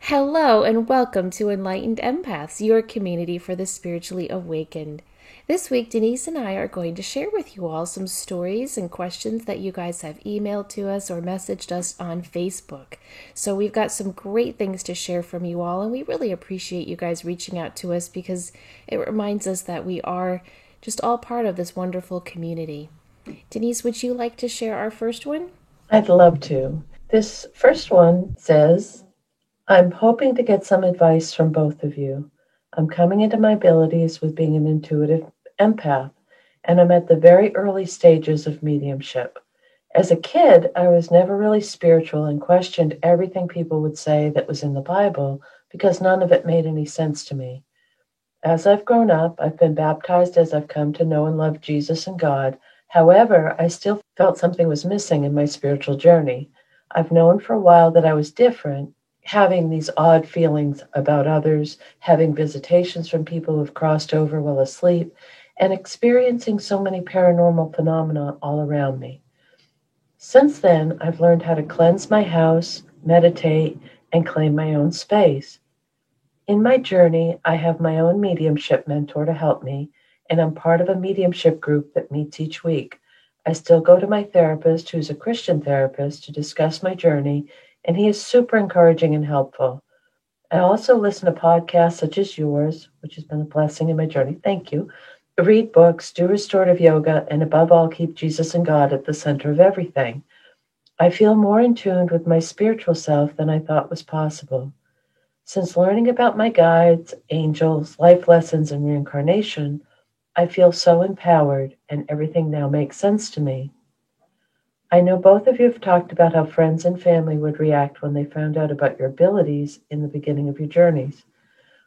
Hello and welcome to Enlightened Empaths, your community for the spiritually awakened. This week, Denise and I are going to share with you all some stories and questions that you guys have emailed to us or messaged us on Facebook. So we've got some great things to share from you all, and we really appreciate you guys reaching out to us because it reminds us that we are just all part of this wonderful community. Denise, would you like to share our first one? I'd love to. This first one says, I'm hoping to get some advice from both of you. I'm coming into my abilities with being an intuitive empath, and I'm at the very early stages of mediumship. As a kid, I was never really spiritual and questioned everything people would say that was in the Bible because none of it made any sense to me. As I've grown up, I've been baptized as I've come to know and love Jesus and God. However, I still felt something was missing in my spiritual journey. I've known for a while that I was different, having these odd feelings about others, having visitations from people who've crossed over while asleep, and experiencing so many paranormal phenomena all around me. Since then, I've learned how to cleanse my house, meditate, and claim my own space. In my journey, I have my own mediumship mentor to help me, and I'm part of a mediumship group that meets each week. I still go to my therapist, who's a Christian therapist, to discuss my journey, and he is super encouraging and helpful. I also listen to podcasts such as yours, which has been a blessing in my journey. Thank you. Read books, do restorative yoga, and above all, keep Jesus and God at the center of everything. I feel more in tune with my spiritual self than I thought was possible. Since learning about my guides, angels, life lessons, and reincarnation, I feel so empowered and everything now makes sense to me. I know both of you have talked about how friends and family would react when they found out about your abilities in the beginning of your journeys.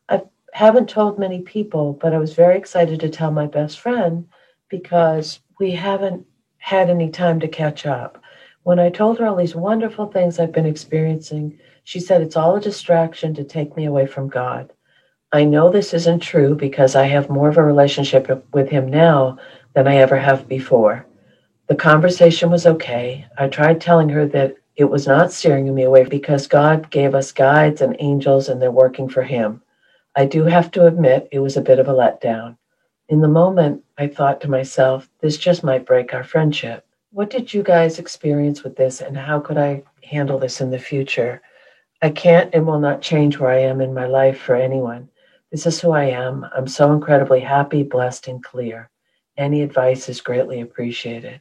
I haven't told many people, but I was very excited to tell my best friend because we haven't had any time to catch up. When I told her all these wonderful things I've been experiencing, she said it's all a distraction to take me away from God. I know this isn't true because I have more of a relationship with Him now than I ever have before. The conversation was okay. I tried telling her that it was not steering me away because God gave us guides and angels and they're working for Him. I do have to admit it was a bit of a letdown. In the moment, I thought to myself, this just might break our friendship. What did you guys experience with this, and how could I handle this in the future? I can't and will not change where I am in my life for anyone. This is who I am. I'm so incredibly happy, blessed, and clear. Any advice is greatly appreciated.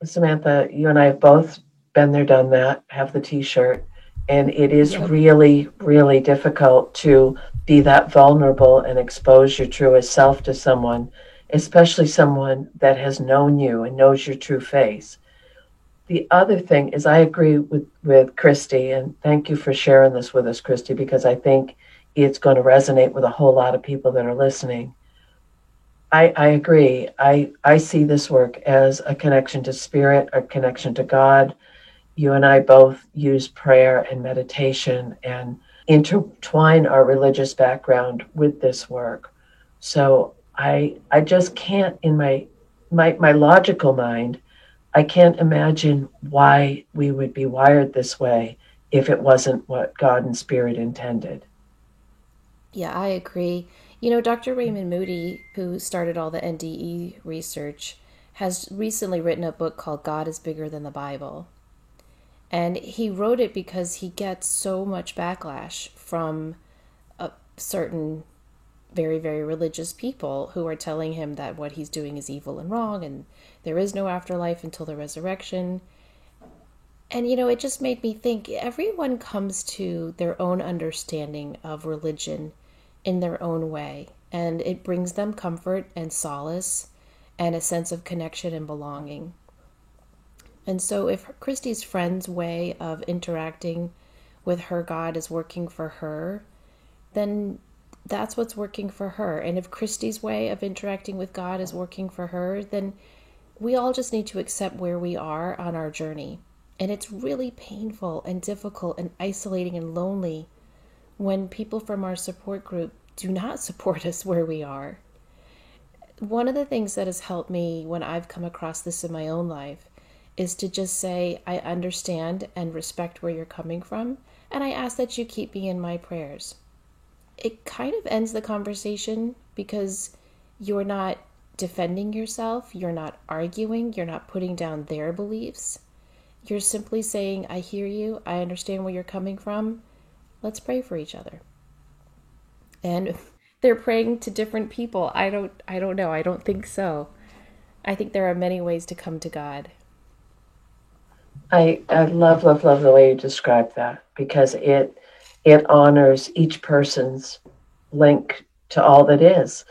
Samantha, you and I have both been there, done that, have the t-shirt, and it is Yep. really, really difficult to be that vulnerable and expose your truest self to someone, especially someone that has known you and knows your true face. The other thing is I agree with Christy, and thank you for sharing this with us, Christy, because I think it's going to resonate with a whole lot of people that are listening. I agree. I see this work as a connection to spirit, a connection to God. You and I both use prayer and meditation and intertwine our religious background with this work. So I just can't in my logical mind, I can't imagine why we would be wired this way if it wasn't what God and spirit intended. Yeah, I agree. You know, Dr. Raymond Moody, who started all the NDE research, has recently written a book called God is Bigger Than the Bible. And he wrote it because he gets so much backlash from certain very, very religious people who are telling him that what he's doing is evil and wrong and there is no afterlife until the resurrection. And, you know, it just made me think everyone comes to their own understanding of religion in their own way, and it brings them comfort and solace and a sense of connection and belonging. And so, if Christy's friend's way of interacting with her God is working for her, then that's what's working for her. And if Christy's way of interacting with God is working for her, then we all just need to accept where we are on our journey. And it's really painful and difficult and isolating and lonely when people from our support group do not support us where we are. One of the things that has helped me when I've come across this in my own life is to just say, I understand and respect where you're coming from. and I ask that you keep me in my prayers. It kind of ends the conversation because you're not defending yourself, you're not arguing, you're not putting down their beliefs. You're simply saying, I hear you, I understand where you're coming from. Let's pray for each other. And they're praying to different people. I don't know. I don't think so. I think there are many ways to come to God. I love, love, love the way you describe that, because it honors each person's link to all that is.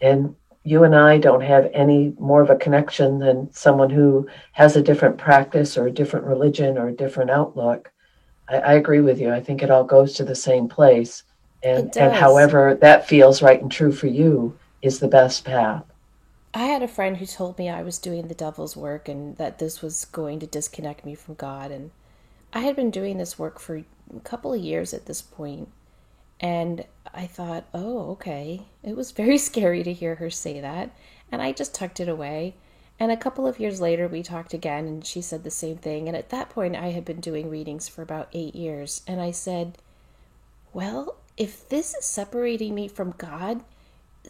And you and I don't have any more of a connection than someone who has a different practice or a different religion or a different outlook. I agree with you. I think it all goes to the same place. It And does. however that feels right and true for you is the best path. I had a friend who told me I was doing the devil's work and that this was going to disconnect me from God. And I had been doing this work for a couple of years at this point, and I thought, oh, okay. It was very scary to hear her say that. And I just tucked it away. And a couple of years later, we talked again, and she said the same thing. And at that point, I had been doing readings for about 8 years. And I said, well, if this is separating me from God,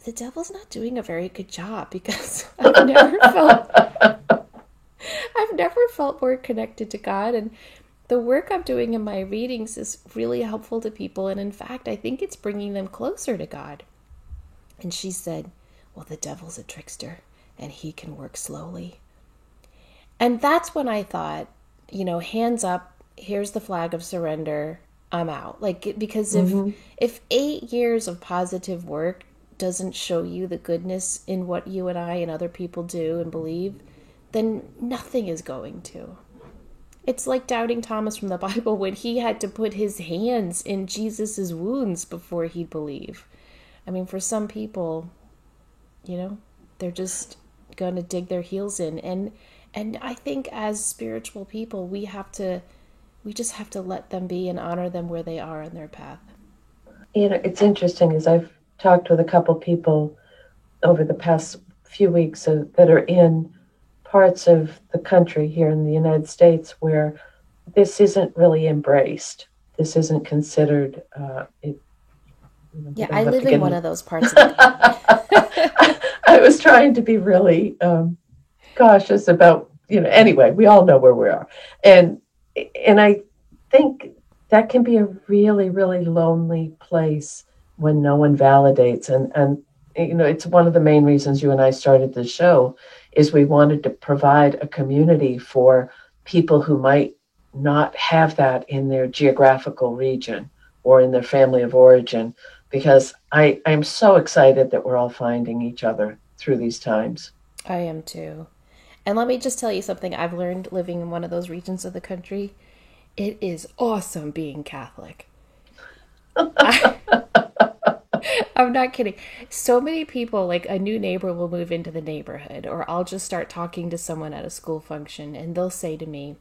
the devil's not doing a very good job because I've never felt more connected to God, and the work I'm doing in my readings is really helpful to people, and in fact, I think it's bringing them closer to God. And she said, well, the devil's a trickster and he can work slowly. And that's when I thought, hands up, here's the flag of surrender. I'm out. Like, because Mm-hmm. if 8 years of positive work doesn't show you the goodness in what you and I and other people do and believe, then nothing is going to. It's like doubting Thomas from the Bible when he had to put his hands in Jesus's wounds before he'd believe. I mean, for some people, they're just going to dig their heels in, and I think as spiritual people, we just have to let them be and honor them where they are on their path. It's interesting, as I've talked with a couple people over the past few weeks that are in parts of the country here in the United States where this isn't really embraced. This isn't considered. Yeah, I live in one of those parts of the I was trying to be really cautious about, anyway, we all know where we are. And I think that can be a really, really lonely place when no one validates. And it's one of the main reasons you and I started this show is we wanted to provide a community for people who might not have that in their geographical region or in their family of origin, because I'm so excited that we're all finding each other through these times. I am too. And let me just tell you something I've learned living in one of those regions of the country. It is awesome being Catholic. I, I'm not kidding. So many people, like a new neighbor will move into the neighborhood, or I'll just start talking to someone at a school function, and they'll say to me,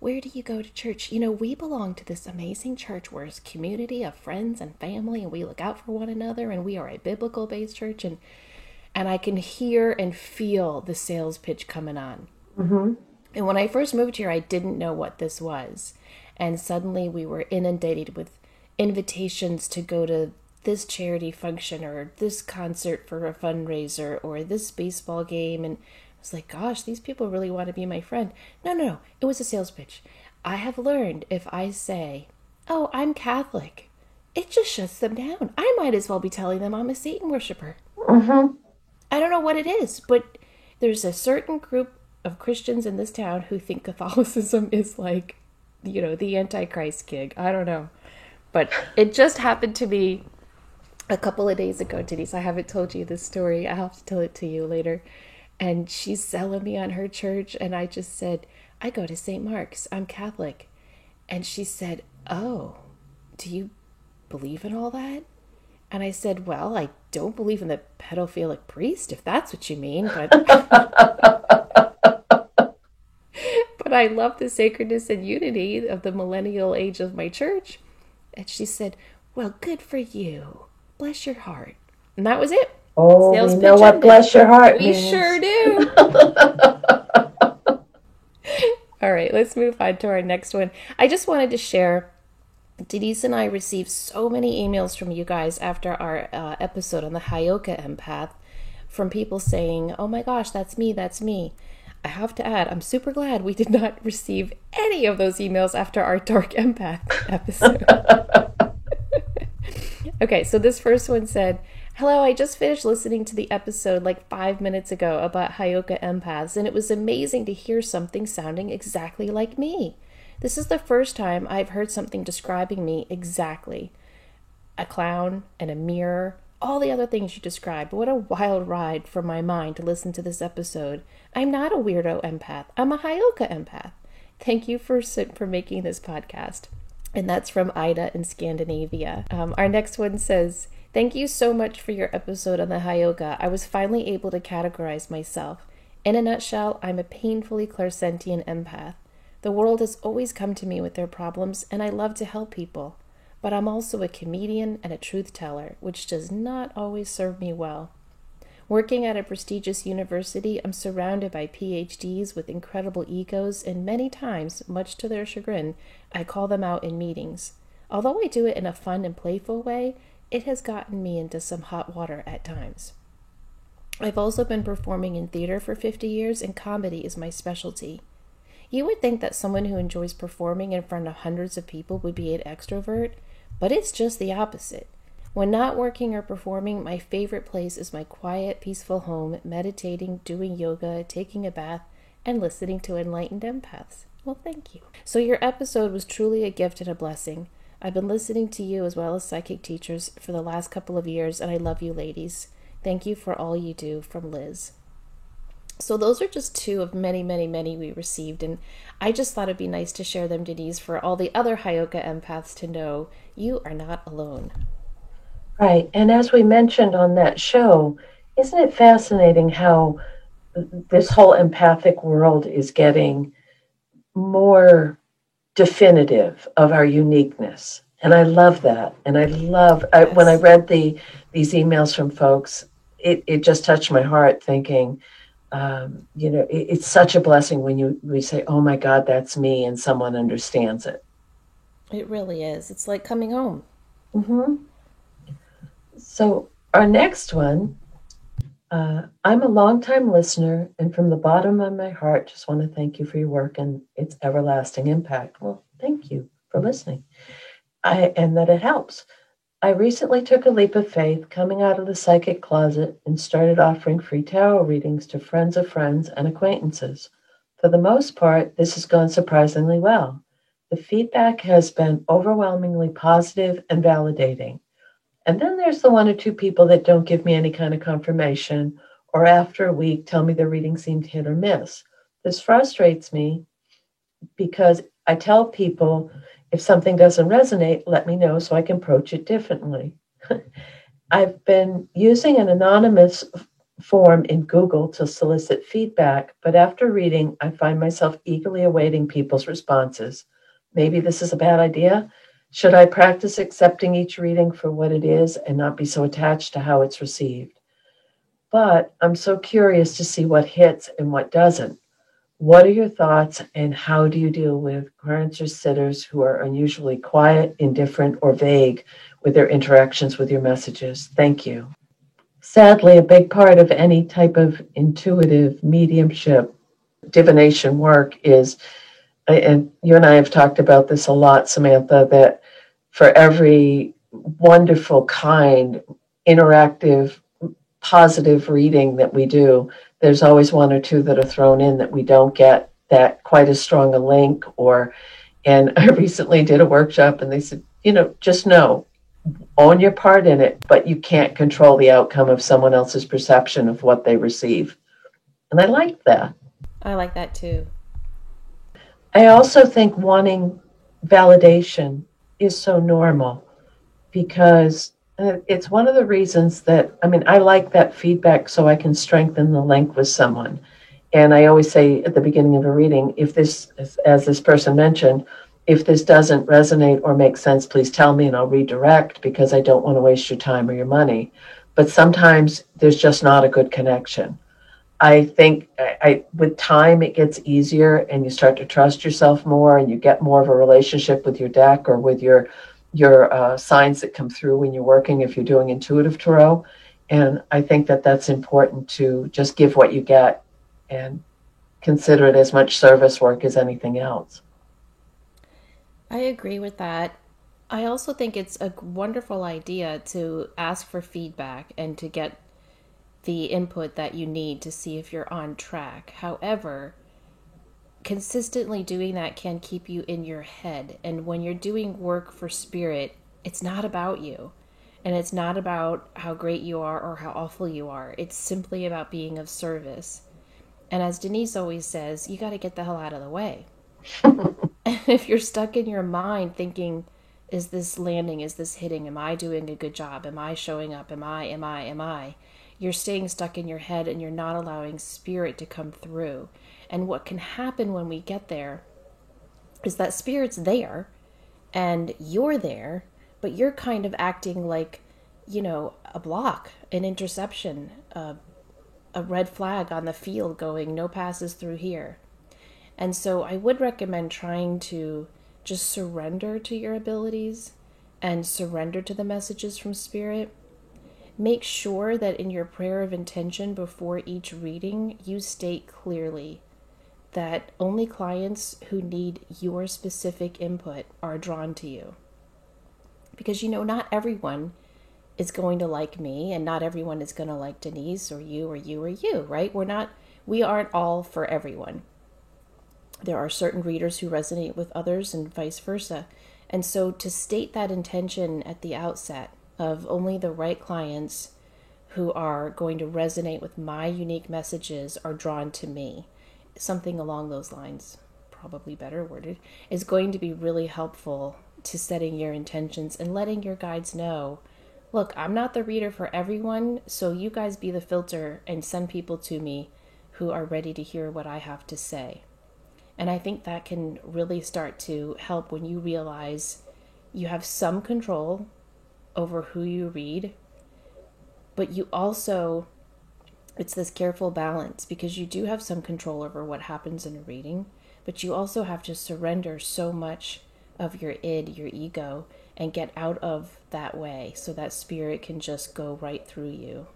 where do you go to church? We belong to this amazing church. We're a community of friends and family, and we look out for one another, and we are a biblical based church. And I can hear and feel the sales pitch coming on. Mm-hmm. And when I first moved here, I didn't know what this was. And suddenly we were inundated with invitations to go to this charity function or this concert for a fundraiser or this baseball game. And I was like, gosh, these people really want to be my friend. No, no, no. It was a sales pitch. I have learned if I say, oh, I'm Catholic, it just shuts them down. I might as well be telling them I'm a Satan worshiper. Mm-hmm. I don't know what it is, but there's a certain group of Christians in this town who think Catholicism is like, the Antichrist gig. I don't know. But it just happened to me a couple of days ago, Denise. I haven't told you this story. I'll have to tell it to you later. And she's selling me on her church, and I just said, I go to St. Mark's. I'm Catholic. And she said, oh, do you believe in all that? And I said, well, I don't believe in the pedophilic priest, if that's what you mean, but but I love the sacredness and unity of the millennial age of my church. And she said, well, good for you. Bless your heart. And that was it. Oh, Sales we know pitch what ended. bless your heart We means. sure do. All right, let's move on to our next one. I just wanted to share Denise and I received so many emails from you guys after our episode on the Hyoka empath, from people saying, oh my gosh, that's me, that's me. I have to add, I'm super glad we did not receive any of those emails after our Dark Empath episode. Okay, so this first one said, hello, I just finished listening to the episode like 5 minutes ago about Hyoka empaths, and it was amazing to hear something sounding exactly like me. This is the first time I've heard something describing me exactly. A clown and a mirror, all the other things you described. What a wild ride for my mind to listen to this episode. I'm not a weirdo empath. I'm a Hyoka empath. Thank you for making this podcast. And that's from Ida in Scandinavia. Our next one says, thank you so much for your episode on the Hyoka. I was finally able to categorize myself. In a nutshell, I'm a painfully clairsentient empath. The world has always come to me with their problems, and I love to help people. But I'm also a comedian and a truth teller, which does not always serve me well. Working at a prestigious university, I'm surrounded by PhDs with incredible egos, and many times, much to their chagrin, I call them out in meetings. Although I do it in a fun and playful way, it has gotten me into some hot water at times. I've also been performing in theater for 50 years, and comedy is my specialty. You would think that someone who enjoys performing in front of hundreds of people would be an extrovert, but it's just the opposite. When not working or performing, my favorite place is my quiet, peaceful home, meditating, doing yoga, taking a bath, and listening to enlightened empaths. Well, thank you. So your episode was truly a gift and a blessing. I've been listening to you as well as psychic teachers for the last couple of years, and I love you ladies. Thank you for all you do, from Liz. So those are just two of many, many, many we received, and I just thought it'd be nice to share them, Denise, for all the other Hyoka empaths to know you are not alone. Right. And as we mentioned on that show, isn't it fascinating how this whole empathic world is getting more definitive of our uniqueness? And I love that. And I love, Yes. When I read these emails from folks, it just touched my heart thinking, it's such a blessing when we say, oh my God, that's me, and someone understands it. It really is. It's like coming home. Mm-hmm. So our next one, I'm a longtime listener, and from the bottom of my heart, just want to thank you for your work and its everlasting impact. Well, thank you for listening, and that it helps. I recently took a leap of faith, coming out of the psychic closet, and started offering free tarot readings to friends of friends and acquaintances. For the most part, this has gone surprisingly well. The feedback has been overwhelmingly positive and validating. And then there's the one or two people that don't give me any kind of confirmation, or after a week tell me their reading seemed hit or miss. This frustrates me because I tell people, if something doesn't resonate, let me know so I can approach it differently. I've been using an anonymous form in Google to solicit feedback, but after reading, I find myself eagerly awaiting people's responses. Maybe this is a bad idea. Should I practice accepting each reading for what it is and not be so attached to how it's received? But I'm so curious to see what hits and what doesn't. What are your thoughts, and how do you deal with clients or sitters who are unusually quiet, indifferent, or vague with their interactions with your messages? Thank you. Sadly, a big part of any type of intuitive mediumship, divination work is, and you and I have talked about this a lot, Samantha, that for every wonderful, kind, interactive, positive reading that we do, there's always one or two that are thrown in that we don't get that quite as strong a link. And I recently did a workshop, and they said, just know, own your part in it, but you can't control the outcome of someone else's perception of what they receive. And I like that. I like that too. I also think wanting validation is so normal, because it's one of the reasons that, I like that feedback so I can strengthen the link with someone. And I always say at the beginning of a reading, if this, as this person mentioned, if this doesn't resonate or make sense, please tell me and I'll redirect, because I don't want to waste your time or your money. But sometimes there's just not a good connection. I think with time it gets easier, and you start to trust yourself more, and you get more of a relationship with your deck or with your signs that come through when you're working, if you're doing intuitive tarot. And I think that that's important, to just give what you get and consider it as much service work as anything else. I agree with that. I also think it's a wonderful idea to ask for feedback and to get the input that you need to see if you're on track. However, consistently doing that can keep you in your head. And when you're doing work for spirit, it's not about you. And it's not about how great you are or how awful you are. It's simply about being of service. And as Denise always says, you got to get the hell out of the way. And if you're stuck in your mind thinking, is this landing? Is this hitting? Am I doing a good job? Am I showing up? Am I? You're staying stuck in your head and you're not allowing spirit to come through. And what can happen when we get there is that spirit's there and you're there, but you're kind of acting like, a block, an interception, a red flag on the field going, no passes through here. And so I would recommend trying to just surrender to your abilities and surrender to the messages from Spirit. Make sure that in your prayer of intention before each reading, you state clearly that only clients who need your specific input are drawn to you. Because, not everyone is going to like me, and not everyone is going to like Denise or you or you or you, right? We aren't all for everyone. There are certain readers who resonate with others and vice versa. And so to state that intention at the outset of only the right clients who are going to resonate with my unique messages are drawn to me, something along those lines, probably better worded, is going to be really helpful to setting your intentions and letting your guides know, look, I'm not the reader for everyone, so you guys be the filter and send people to me who are ready to hear what I have to say. And I think that can really start to help when you realize you have some control over who you read, but you also, it's this careful balance, because you do have some control over what happens in a reading, but you also have to surrender so much of your id, your ego, and get out of that way so that spirit can just go right through you.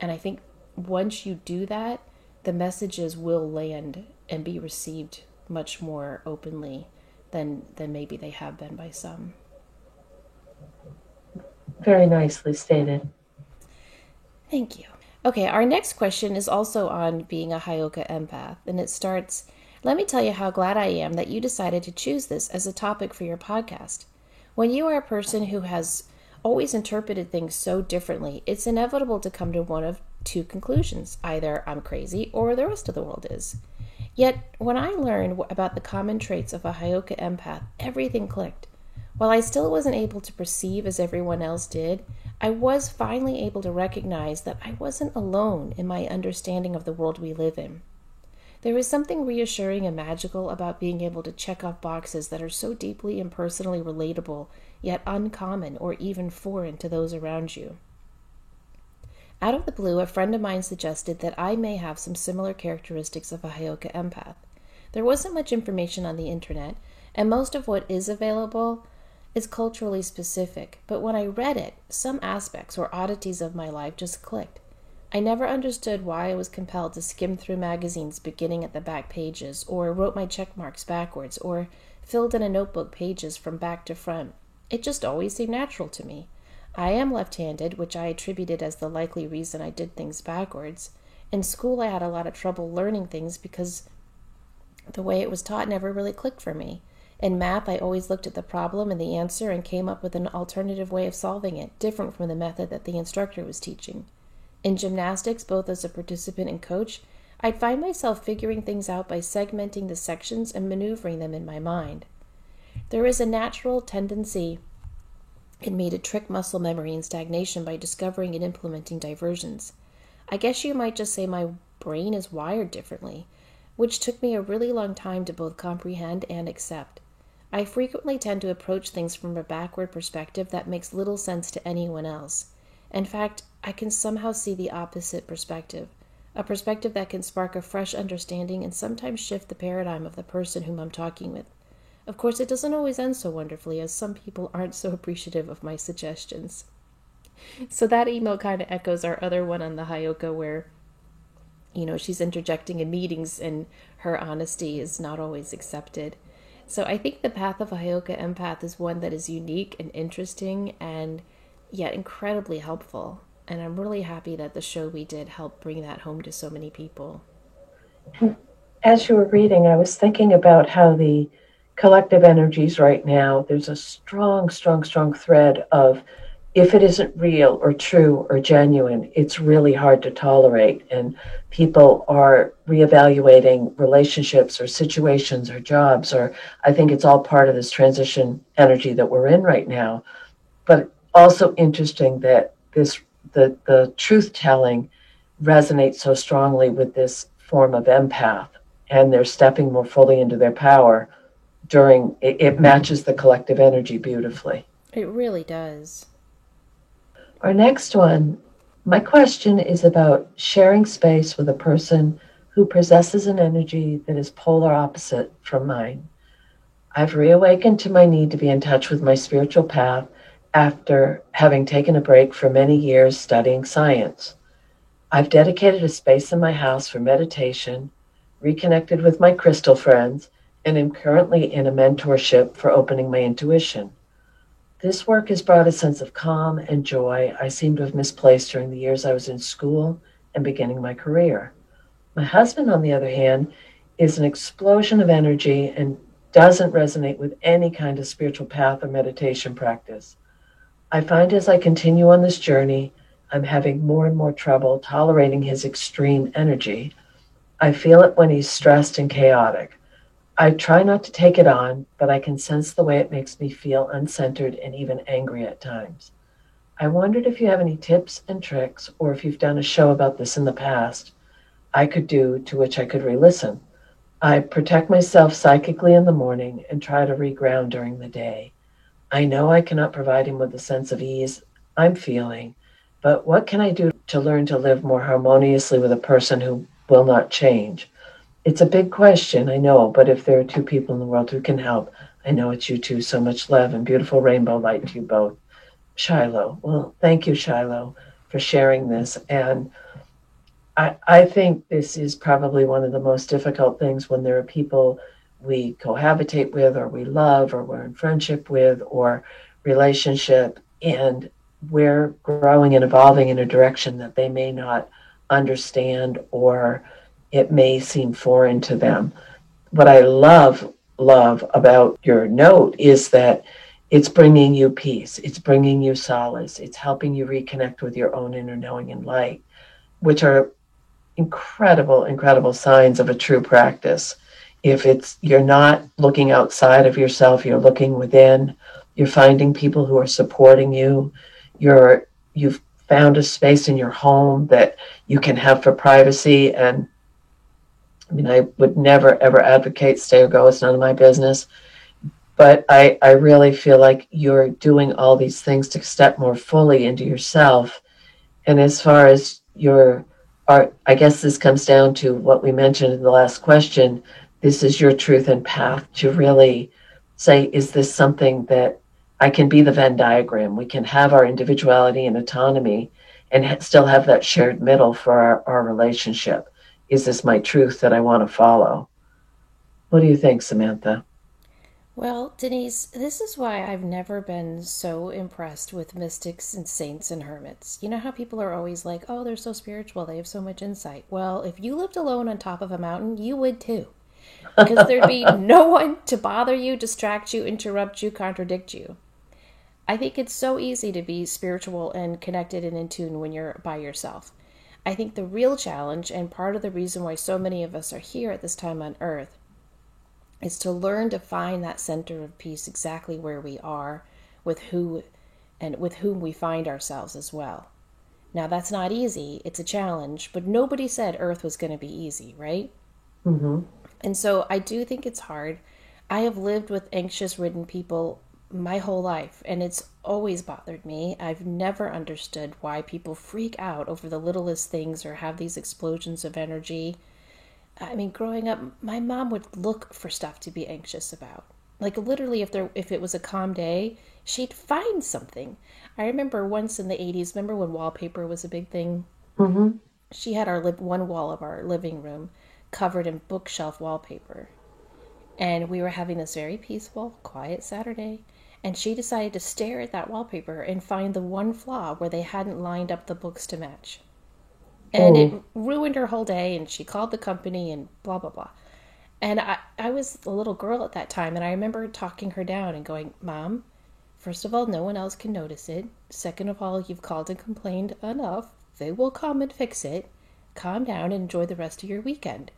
And I think once you do that, the messages will land and be received much more openly than maybe they have been by some. Very nicely stated. Thank you. Okay, our next question is also on being a Heyoka empath, and it starts, let me tell you how glad I am that you decided to choose this as a topic for your podcast. When you are a person who has always interpreted things so differently, it's inevitable to come to one of two conclusions. Either I'm crazy or the rest of the world is. Yet, when I learned about the common traits of a Heyoka empath, everything clicked. While I still wasn't able to perceive as everyone else did, I was finally able to recognize that I wasn't alone in my understanding of the world we live in. There is something reassuring and magical about being able to check off boxes that are so deeply and personally relatable, yet uncommon or even foreign to those around you. Out of the blue, a friend of mine suggested that I may have some similar characteristics of a Heyoka empath. There wasn't much information on the internet, and most of what is available is culturally specific, but when I read it, some aspects or oddities of my life just clicked. I never understood why I was compelled to skim through magazines beginning at the back pages, or wrote my check marks backwards, or filled in a notebook pages from back to front. It just always seemed natural to me. I am left-handed, which I attributed as the likely reason I did things backwards. In school, I had a lot of trouble learning things because the way it was taught never really clicked for me. In math, I always looked at the problem and the answer and came up with an alternative way of solving it, different from the method that the instructor was teaching. In gymnastics, both as a participant and coach, I'd find myself figuring things out by segmenting the sections and maneuvering them in my mind. There is a natural tendency in me to trick muscle memory and stagnation by discovering and implementing diversions. I guess you might just say my brain is wired differently, which took me a really long time to both comprehend and accept. I frequently tend to approach things from a backward perspective that makes little sense to anyone else. In fact, I can somehow see the opposite perspective. a perspective that can spark a fresh understanding and sometimes shift the paradigm of the person whom I'm talking with. Of course, it doesn't always end so wonderfully, as some people aren't so appreciative of my suggestions. So that email kind of echoes our other one on the Hyoka, where, she's interjecting in meetings and her honesty is not always accepted. So I think the path of a Hyoka empath is one that is unique and interesting and yet incredibly helpful. And I'm really happy that the show we did helped bring that home to so many people. As you were reading, I was thinking about how the collective energies right now, there's a strong, strong, strong thread of if it isn't real or true or genuine, it's really hard to tolerate. And people are reevaluating relationships or situations or jobs, or I think it's all part of this transition energy that we're in right now. But also interesting that the truth telling resonates so strongly with this form of empath, and they're stepping more fully into their power during it matches the collective energy beautifully. It really does. Our next one, my question is about sharing space with a person who possesses an energy that is polar opposite from mine. I've reawakened to my need to be in touch with my spiritual path after having taken a break for many years studying science. I've dedicated a space in my house for meditation, reconnected with my crystal friends, and am currently in a mentorship for opening my intuition. This work has brought a sense of calm and joy I seem to have misplaced during the years I was in school and beginning my career. My husband, on the other hand, is an explosion of energy and doesn't resonate with any kind of spiritual path or meditation practice. I find as I continue on this journey, I'm having more and more trouble tolerating his extreme energy. I feel it when he's stressed and chaotic. I try not to take it on, but I can sense the way it makes me feel uncentered and even angry at times. I wondered if you have any tips and tricks, or if you've done a show about this in the past, I could do to which I could re-listen. I protect myself psychically in the morning and try to reground during the day. I know I cannot provide him with the sense of ease I'm feeling, but what can I do to learn to live more harmoniously with a person who will not change? It's a big question, I know, but if there are two people in the world who can help, I know it's you two. So much love and beautiful rainbow light to you both. Shiloh. Well, thank you, Shiloh, for sharing this. And I think this is probably one of the most difficult things when there are people we cohabitate with, or we love, or we're in friendship with, or relationship, and we're growing and evolving in a direction that they may not understand, or it may seem foreign to them. What I love about your note is that it's bringing you peace, it's bringing you solace, it's helping you reconnect with your own inner knowing and light, which are incredible, incredible signs of a true practice. If it's you're not looking outside of yourself, you're looking within, you're finding people who are supporting you, you've found a space in your home that you can have for privacy. And I mean, I would never ever advocate stay or go, it's none of my business. But I really feel like you're doing all these things to step more fully into yourself. And as far as your art, I guess this comes down to what we mentioned in the last question. This is your truth and path to really say, is this something that I can be the Venn diagram? We can have our individuality and autonomy and still have that shared middle for our relationship. Is this my truth that I want to follow? What do you think, Samantha? Well, Denise, this is why I've never been so impressed with mystics and saints and hermits. You know how people are always like, oh, they're so spiritual, they have so much insight. Well, if you lived alone on top of a mountain, you would too. Because there'd be no one to bother you, distract you, interrupt you, contradict you. I think it's so easy to be spiritual and connected and in tune when you're by yourself. I think the real challenge, and part of the reason why so many of us are here at this time on Earth, is to learn to find that center of peace exactly where we are, with who and with whom we find ourselves as well. Now that's not easy, it's a challenge, but nobody said Earth was going to be easy, right? Mm-hmm. And so I do think it's hard. I have lived with anxious ridden people my whole life, and it's always bothered me. I've never understood why people freak out over the littlest things or have these explosions of energy. I mean, growing up, my mom would look for stuff to be anxious about. Like literally, if it was a calm day, she'd find something. I remember once in the '80s. Remember when wallpaper was a big thing? Mm-hmm. She had our one wall of our living room covered in bookshelf wallpaper, and we were having this very peaceful, quiet Saturday. And she decided to stare at that wallpaper and find the one flaw where they hadn't lined up the books to match. And it Oh, ruined her whole day, and she called the company and blah, blah, blah. And I was a little girl at that time, and I remember talking her down and going, Mom, first of all, no one else can notice it. Second of all, you've called and complained enough. They will come and fix it. Calm down and enjoy the rest of your weekend.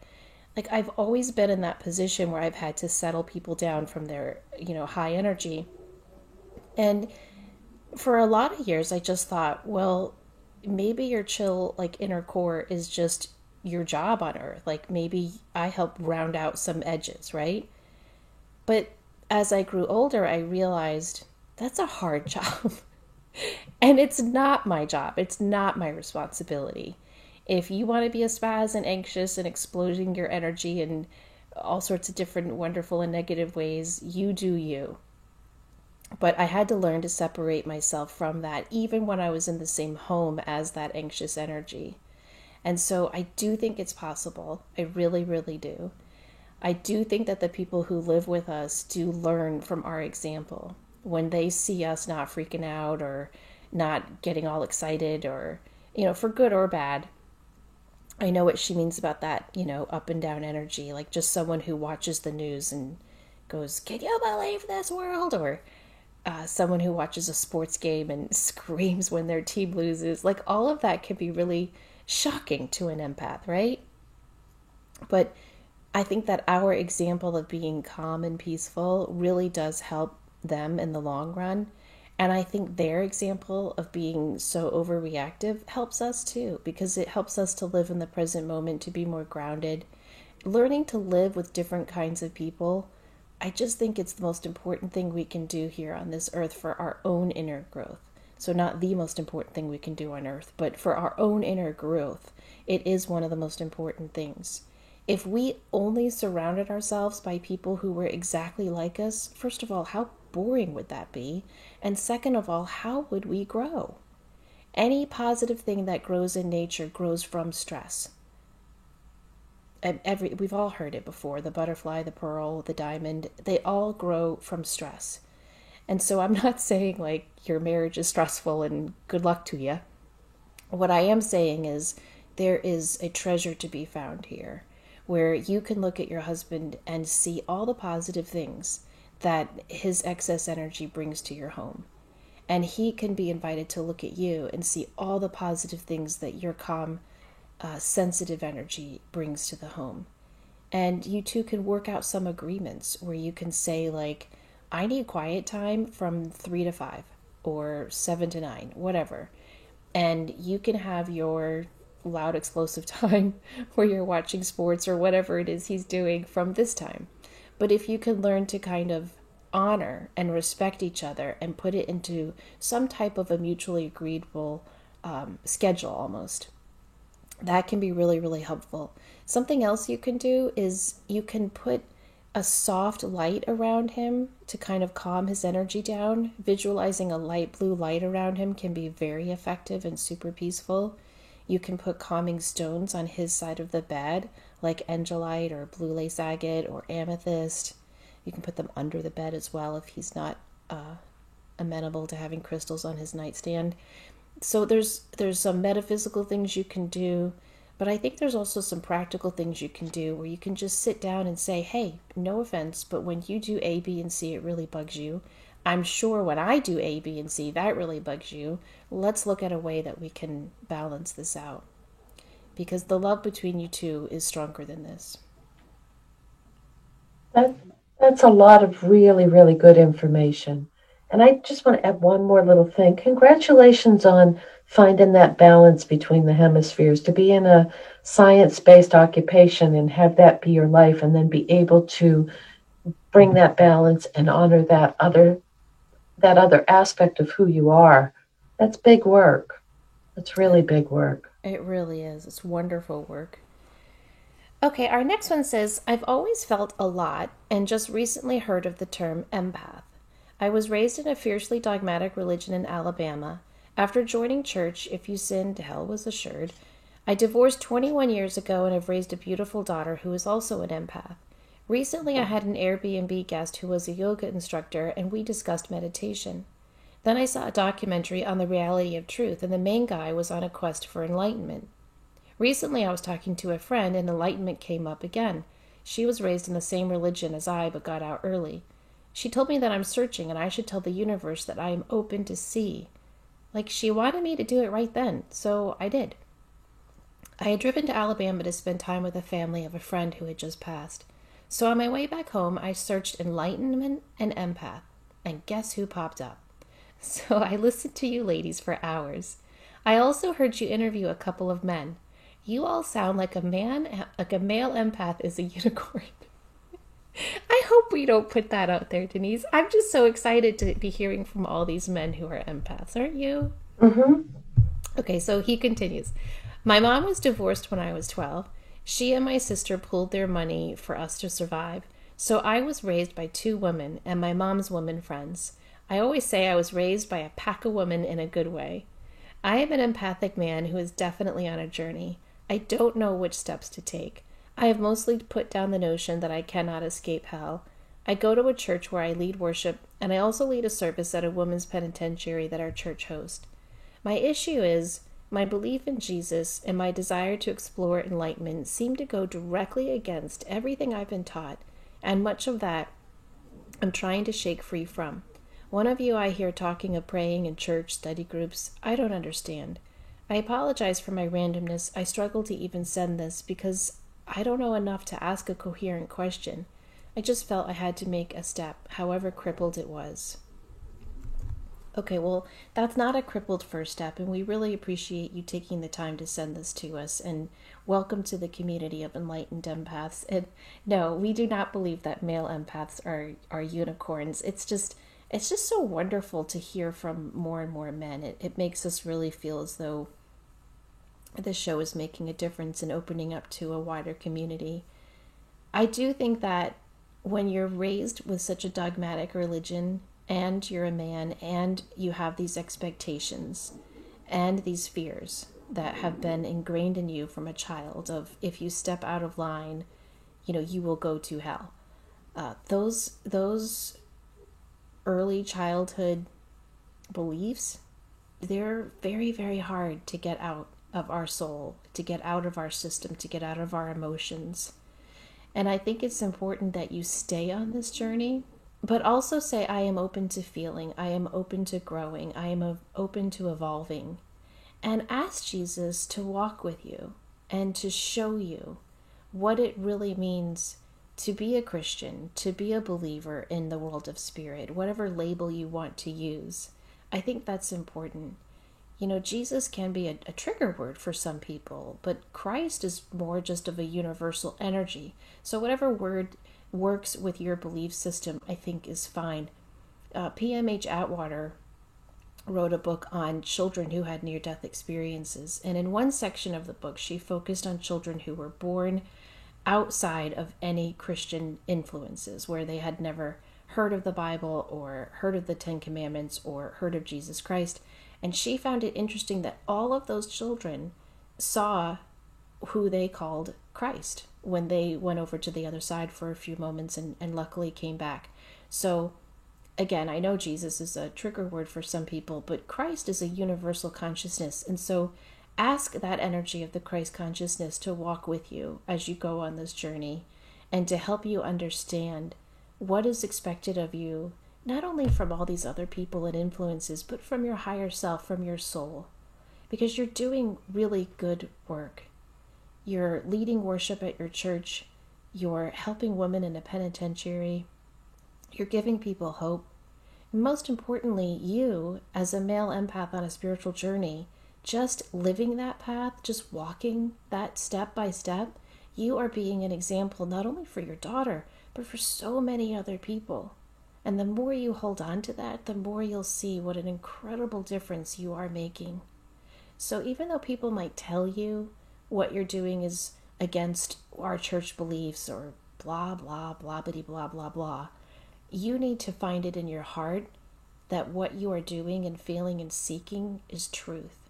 Like, I've always been in that position where I've had to settle people down from their, high energy. And for a lot of years, I just thought, well, maybe your chill, like inner core, is just your job on earth. Like maybe I help round out some edges, right? But as I grew older, I realized that's a hard job. And it's not my job, it's not my responsibility. If you want to be a spaz and anxious and exploding your energy in all sorts of different wonderful and negative ways, you do you. But I had to learn to separate myself from that, even when I was in the same home as that anxious energy. And so I do think it's possible. I really, really do. I do think that the people who live with us do learn from our example. When they see us not freaking out or not getting all excited or, for good or bad, I know what she means about that, up and down energy. Like just someone who watches the news and goes, "Can you believe this world?" Or someone who watches a sports game and screams when their team loses. Like all of that can be really shocking to an empath, right? But I think that our example of being calm and peaceful really does help them in the long run. And I think their example of being so overreactive helps us too, because it helps us to live in the present moment, to be more grounded. Learning to live with different kinds of people, I just think it's the most important thing we can do here on this earth for our own inner growth. So, not the most important thing we can do on earth, but for our own inner growth, it is one of the most important things. If we only surrounded ourselves by people who were exactly like us, first of all, how boring would that be? And second of all, how would we grow? Any positive thing that grows in nature grows from stress. And we've all heard it before, the butterfly, the pearl, the diamond, they all grow from stress. And so I'm not saying like your marriage is stressful and good luck to you. What I am saying is there is a treasure to be found here where you can look at your husband and see all the positive things that his excess energy brings to your home. And he can be invited to look at you and see all the positive things that your calm, sensitive energy brings to the home. And you two can work out some agreements where you can say, like, I need quiet time from 3 to 5 or 7 to 9, whatever. And you can have your loud, explosive time where you're watching sports or whatever it is he's doing from this time. But if you can learn to kind of honor and respect each other and put it into some type of a mutually agreeable schedule almost, that can be really, really helpful. Something else you can do is you can put a soft light around him to kind of calm his energy down. Visualizing a light blue light around him can be very effective and super peaceful. You can put calming stones on his side of the bed, like angelite or blue lace agate or amethyst. You can put them under the bed as well if he's not amenable to having crystals on his nightstand. So there's some metaphysical things you can do, but I think there's also some practical things you can do where you can just sit down and say, hey, no offense, but when you do A, B, and C, it really bugs you. I'm sure when I do A, B, and C, that really bugs you. Let's look at a way that we can balance this out. Because the love between you two is stronger than this. that, that's a lot of really, really good information. And I just want to add one more little thing. Congratulations on finding that balance between the hemispheres, to be in a science-based occupation and have that be your life, and then be able to bring that balance and honor that other that other aspect of who you are, that's big work. That's It, really big work. it really is. It's wonderful work. Okay, our next one says, I've always felt a lot and just recently heard of the term empath. I was raised in a fiercely dogmatic religion in Alabama. After joining church, if you sinned, hell was assured. I divorced 21 years ago and have raised a beautiful daughter who is also an empath. Recently, I had an Airbnb guest who was a yoga instructor, and we discussed meditation. Then I saw a documentary on the reality of truth, and the main guy was on a quest for enlightenment. Recently, I was talking to a friend, and enlightenment came up again. She was raised in the same religion as I, but got out early. She told me that I'm searching, and I should tell the universe that I am open to see. Like, she wanted me to do it right then, so I did. I had driven to Alabama to spend time with a family of a friend who had just passed. So on my way back home, I searched enlightenment and empath, and guess who popped up? So I listened to you ladies for hours. I also heard you interview a couple of men. You all sound like a male empath is a unicorn. I hope we don't put that out there, Denise. I'm just so excited to be hearing from all these men who are empaths, aren't you? Mm-hmm. Okay, so he continues. My mom was divorced when I was 12. She and my sister pooled their money for us to survive. So I was raised by two women and my mom's women friends. I always say I was raised by a pack of women in a good way. I am an empathic man who is definitely on a journey. I don't know which steps to take. I have mostly put down the notion that I cannot escape hell. I go to a church where I lead worship, and I also lead a service at a women's penitentiary that our church hosts. My issue is my belief in Jesus and my desire to explore enlightenment seem to go directly against everything I've been taught, and much of that I'm trying to shake free from. One of you I hear talking of praying in church study groups. I don't understand. I apologize for my randomness. I struggle to even send this because I don't know enough to ask a coherent question. I just felt I had to make a step, however crippled it was. Okay, well, that's not a crippled first step, and we really appreciate you taking the time to send this to us, and welcome to the community of enlightened empaths. And no, we do not believe that male empaths are unicorns. It's just so wonderful to hear from more and more men. It makes us really feel as though this show is making a difference and opening up to a wider community. I do think that when you're raised with such a dogmatic religion and you're a man and you have these expectations and these fears that have been ingrained in you from a child of if you step out of line, you will go to hell. Those early childhood beliefs, they're very, very hard to get out of our soul, to get out of our system, to get out of our emotions. And I think it's important that you stay on this journey, but also say, I am open to feeling, I am open to growing, I am open to evolving. And ask Jesus to walk with you and to show you what it really means to be a Christian, to be a believer in the world of spirit, whatever label you want to use. I think that's important. Jesus can be a trigger word for some people, but Christ is more just of a universal energy. So whatever word works with your belief system, I think is fine. PMH Atwater wrote a book on children who had near-death experiences. And in one section of the book, she focused on children who were born outside of any Christian influences, where they had never heard of the Bible or heard of the Ten Commandments or heard of Jesus Christ. And she found it interesting that all of those children saw who they called Christ when they went over to the other side for a few moments and luckily came back. So again, I know Jesus is a trigger word for some people, but Christ is a universal consciousness. And so ask that energy of the Christ consciousness to walk with you as you go on this journey and to help you understand what is expected of you, not only from all these other people and influences, but from your higher self, from your soul. Because you're doing really good work. You're leading worship at your church. You're helping women in a penitentiary. You're giving people hope. And most importantly, you, as a male empath on a spiritual journey, just living that path, just walking that step by step, you are being an example not only for your daughter, but for so many other people. And the more you hold on to that, the more you'll see what an incredible difference you are making. So even though people might tell you what you're doing is against our church beliefs or blah, blah, blah, bitty, blah, blah, blah, you need to find it in your heart that what you are doing and feeling and seeking is truth.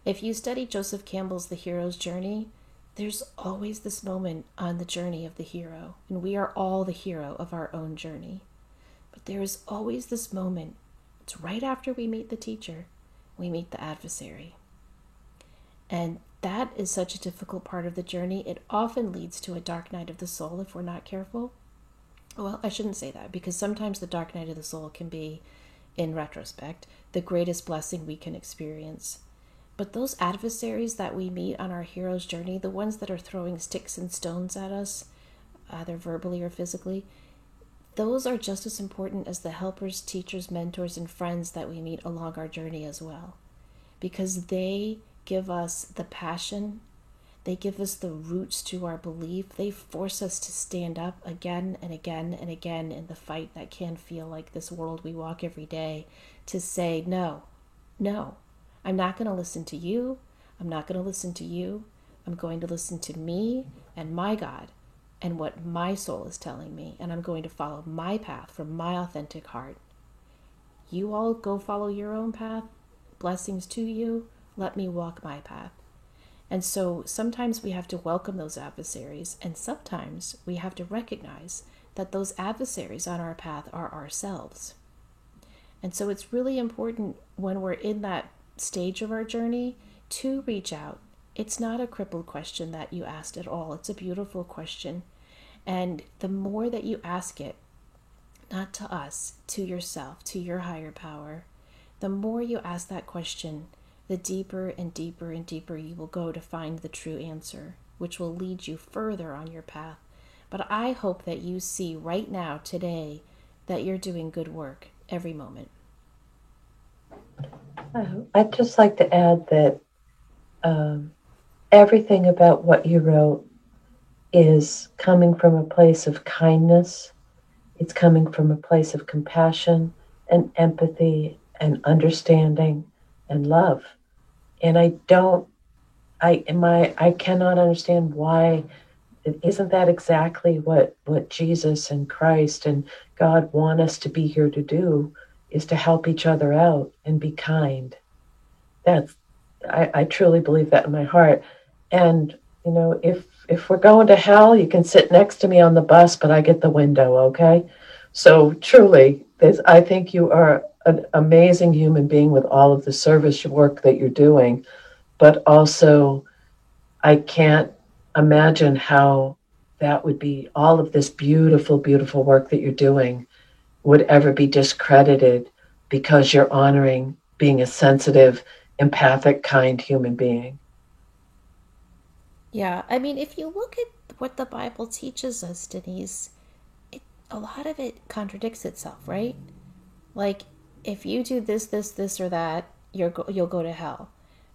If you study Joseph Campbell's The Hero's Journey, there's always this moment on the journey of the hero, and we are all the hero of our own journey. But there is always this moment, it's right after we meet the teacher, we meet the adversary. And that is such a difficult part of the journey. It often leads to a dark night of the soul if we're not careful. Well, I shouldn't say that, because sometimes the dark night of the soul can be, in retrospect, the greatest blessing we can experience. But those adversaries that we meet on our hero's journey, the ones that are throwing sticks and stones at us, either verbally or physically, those are just as important as the helpers, teachers, mentors, and friends that we meet along our journey as well. Because they give us the passion, they give us the roots to our belief, they force us to stand up again and again and again in the fight that can feel like this world we walk every day, to say, no, I'm not going to listen to you, I'm not going to listen to you, I'm going to listen to me and my God and what my soul is telling me, and I'm going to follow my path from my authentic heart. You all go follow your own path, blessings to you, let me walk my path. And so sometimes we have to welcome those adversaries, and sometimes we have to recognize that those adversaries on our path are ourselves. And so it's really important when we're in that stage of our journey to reach out. It's not a crippled question that you asked at all. It's a beautiful question. And the more that you ask it, not to us, to yourself, to your higher power, the more you ask that question, the deeper and deeper and deeper you will go to find the true answer, which will lead you further on your path. But I hope that you see right now, today, that you're doing good work every moment. I'd just like to add that everything about what you wrote is coming from a place of kindness. It's coming from a place of compassion and empathy and understanding and love. And I cannot understand why. Isn't that exactly what Jesus and Christ and God want us to be here to do, is to help each other out and be kind. I truly believe that in my heart. And, if we're going to hell, you can sit next to me on the bus, but I get the window, okay? So truly, I think you are an amazing human being with all of the service work that you're doing, but also I can't imagine how that would be, all of this beautiful, beautiful work that you're doing would ever be discredited because you're honoring being a sensitive, empathic, kind human being. Yeah, I mean, if you look at what the Bible teaches us, Denise, a lot of it contradicts itself, right? Like, if you do this, or that, you'll go to hell.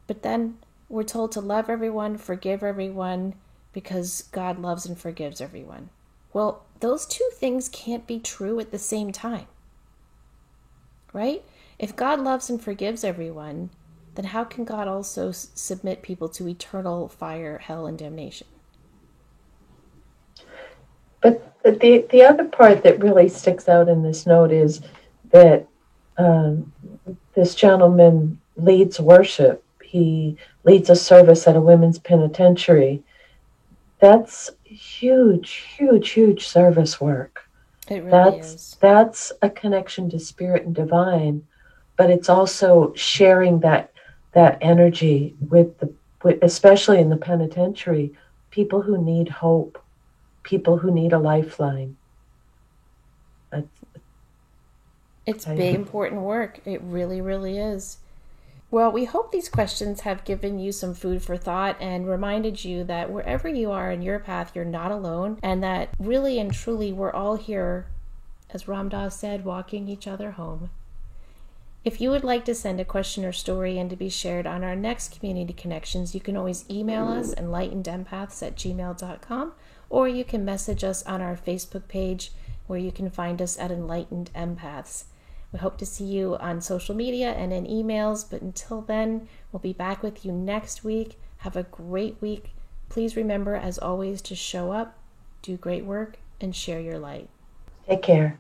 But then we're told to love everyone, forgive everyone, because God loves and forgives everyone. Well, those two things can't be true at the same time, right? If God loves and forgives everyone, then how can God also submit people to eternal fire, hell, and damnation? But the other part that really sticks out in this note is that this gentleman leads worship. He leads a service at a women's penitentiary. That's huge, huge, huge service work. It really is. That's a connection to spirit and divine, but it's also sharing that energy with especially in the penitentiary, people who need hope, people who need a lifeline. It's big, important work. It really, really is. Well, we hope these questions have given you some food for thought and reminded you that wherever you are in your path, you're not alone, and that really and truly we're all here, as Ram Dass said, walking each other home. If you would like to send a question or story in to be shared on our next Community Connections, you can always email us enlightenedempaths@gmail.com, or you can message us on our Facebook page, where you can find us at Enlightened Empaths. We hope to see you on social media and in emails, but until then, we'll be back with you next week. Have a great week. Please remember, as always, to show up, do great work, and share your light. Take care.